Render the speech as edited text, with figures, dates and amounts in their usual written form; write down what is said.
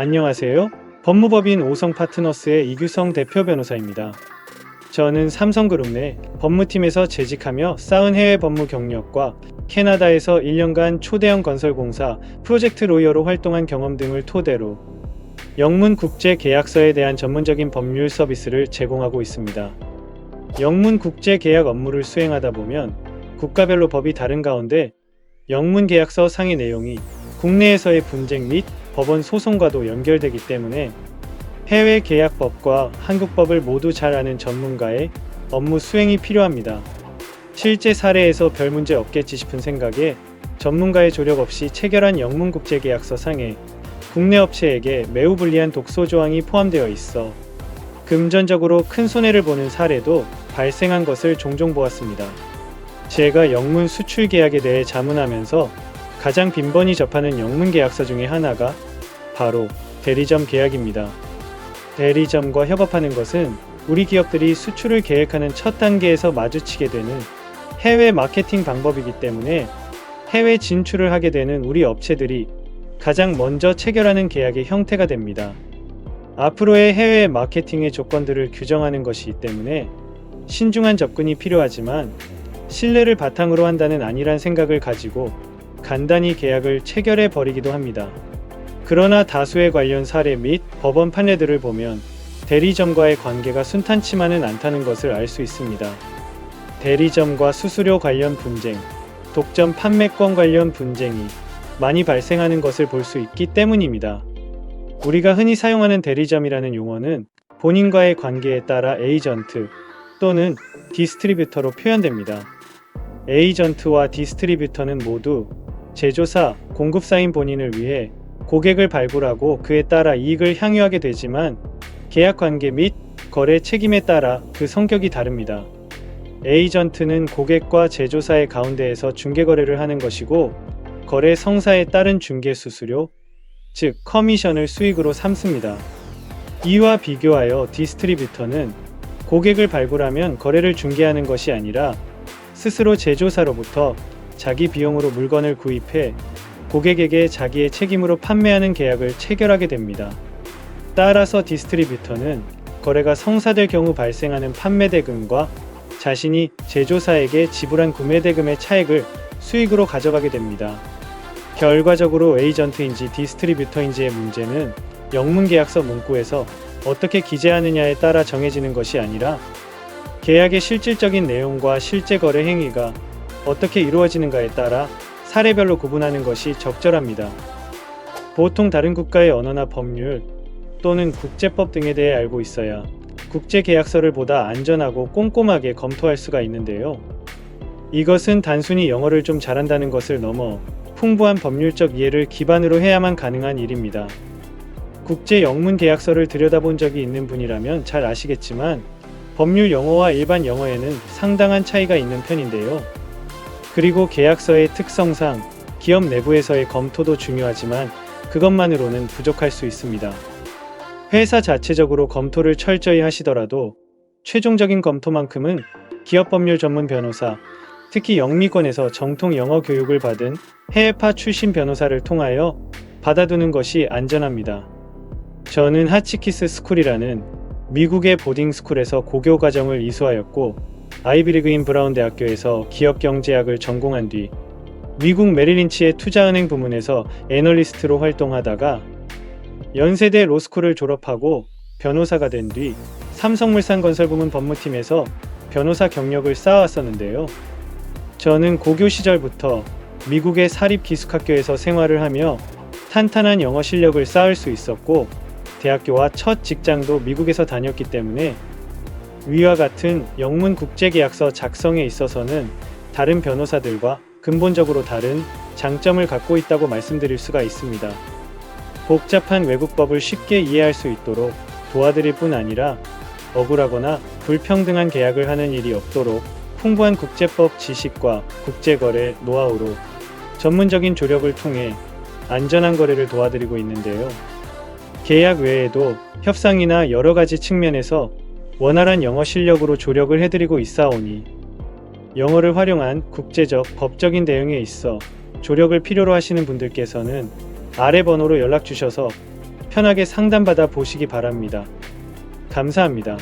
안녕하세요. 법무법인 오성파트너스의 이규성 대표 변호사입니다. 저는 삼성그룹 내 법무팀에서 재직하며 쌓은 해외 법무 경력과 캐나다에서 1년간 초대형 건설공사 프로젝트 로이어로 활동한 경험 등을 토대로 영문 국제 계약서에 대한 전문적인 법률 서비스를 제공하고 있습니다. 영문 국제 계약 업무를 수행하다 보면 국가별로 법이 다른 가운데 영문 계약서 상의 내용이 국내에서의 분쟁 및 법원 소송과도 연결되기 때문에 해외 계약법과 한국법을 모두 잘 아는 전문가의 업무 수행이 필요합니다. 실제 사례에서 별 문제 없겠지 싶은 생각에 전문가의 조력 없이 체결한 영문 국제 계약서 상에 국내 업체에게 매우 불리한 독소 조항이 포함되어 있어 금전적으로 큰 손해를 보는 사례도 발생한 것을 종종 보았습니다. 제가 영문 수출 계약에 대해 자문하면서 가장 빈번히 접하는 영문 계약서 중에 하나가 바로 대리점 계약입니다. 대리점과 협업하는 것은 우리 기업들이 수출을 계획하는 첫 단계에서 마주치게 되는 해외 마케팅 방법이기 때문에 해외 진출을 하게 되는 우리 업체들이 가장 먼저 체결하는 계약의 형태가 됩니다. 앞으로의 해외 마케팅의 조건들을 규정하는 것이기 때문에 신중한 접근이 필요하지만 신뢰를 바탕으로 한다는 아니란 생각을 가지고 간단히 계약을 체결해 버리기도 합니다. 그러나 다수의 관련 사례 및 법원 판례들을 보면 대리점과의 관계가 순탄치만은 않다는 것을 알 수 있습니다. 대리점과 수수료 관련 분쟁, 독점 판매권 관련 분쟁이 많이 발생하는 것을 볼 수 있기 때문입니다. 우리가 흔히 사용하는 대리점이라는 용어는 본인과의 관계에 따라 에이전트 또는 디스트리뷰터로 표현됩니다. 에이전트와 디스트리뷰터는 모두 제조사, 공급사인 본인을 위해 고객을 발굴하고 그에 따라 이익을 향유하게 되지만 계약관계 및 거래 책임에 따라 그 성격이 다릅니다. 에이전트는 고객과 제조사의 가운데에서 중개거래를 하는 것이고 거래 성사에 따른 중개 수수료, 즉 커미션을 수익으로 삼습니다. 이와 비교하여 디스트리뷰터는 고객을 발굴하면 거래를 중개하는 것이 아니라 스스로 제조사로부터 자기 비용으로 물건을 구입해 고객에게 자기의 책임으로 판매하는 계약을 체결하게 됩니다. 따라서 디스트리뷰터는 거래가 성사될 경우 발생하는 판매 대금과 자신이 제조사에게 지불한 구매 대금의 차액을 수익으로 가져가게 됩니다. 결과적으로 에이전트인지 디스트리뷰터인지의 문제는 영문 계약서 문구에서 어떻게 기재하느냐에 따라 정해지는 것이 아니라 계약의 실질적인 내용과 실제 거래 행위가 어떻게 이루어지는가에 따라 사례별로 구분하는 것이 적절합니다. 보통 다른 국가의 언어나 법률 또는 국제법 등에 대해 알고 있어야 국제계약서를 보다 안전하고 꼼꼼하게 검토할 수가 있는데요. 이것은 단순히 영어를 좀 잘한다는 것을 넘어 풍부한 법률적 이해를 기반으로 해야만 가능한 일입니다. 국제 영문 계약서를 들여다본 적이 있는 분이라면 잘 아시겠지만 법률 영어와 일반 영어에는 상당한 차이가 있는 편인데요. 그리고 계약서의 특성상 기업 내부에서의 검토도 중요하지만 그것만으로는 부족할 수 있습니다. 회사 자체적으로 검토를 철저히 하시더라도 최종적인 검토만큼은 기업 법률 전문 변호사, 특히 영미권에서 정통 영어 교육을 받은 해외파 출신 변호사를 통하여 받아두는 것이 안전합니다. 저는 하치키스 스쿨이라는 미국의 보딩스쿨에서 고교 과정을 이수하였고 아이비리그인 브라운 대학교에서 기업경제학을 전공한 뒤 미국 메릴린치의 투자은행 부문에서 애널리스트로 활동하다가 연세대 로스쿨을 졸업하고 변호사가 된 뒤 삼성물산건설 부문 법무팀에서 변호사 경력을 쌓아왔었는데요. 저는 고교 시절부터 미국의 사립기숙학교에서 생활을 하며 탄탄한 영어 실력을 쌓을 수 있었고 대학교와 첫 직장도 미국에서 다녔기 때문에 위와 같은 영문 국제계약서 작성에 있어서는 다른 변호사들과 근본적으로 다른 장점을 갖고 있다고 말씀드릴 수가 있습니다. 복잡한 외국법을 쉽게 이해할 수 있도록 도와드릴 뿐 아니라 억울하거나 불평등한 계약을 하는 일이 없도록 풍부한 국제법 지식과 국제거래 노하우로 전문적인 조력을 통해 안전한 거래를 도와드리고 있는데요. 계약 외에도 협상이나 여러 가지 측면에서 원활한 영어 실력으로 조력을 해드리고 있사오니 영어를 활용한 국제적 법적인 대응에 있어 조력을 필요로 하시는 분들께서는 아래 번호로 연락 주셔서 편하게 상담받아 보시기 바랍니다. 감사합니다.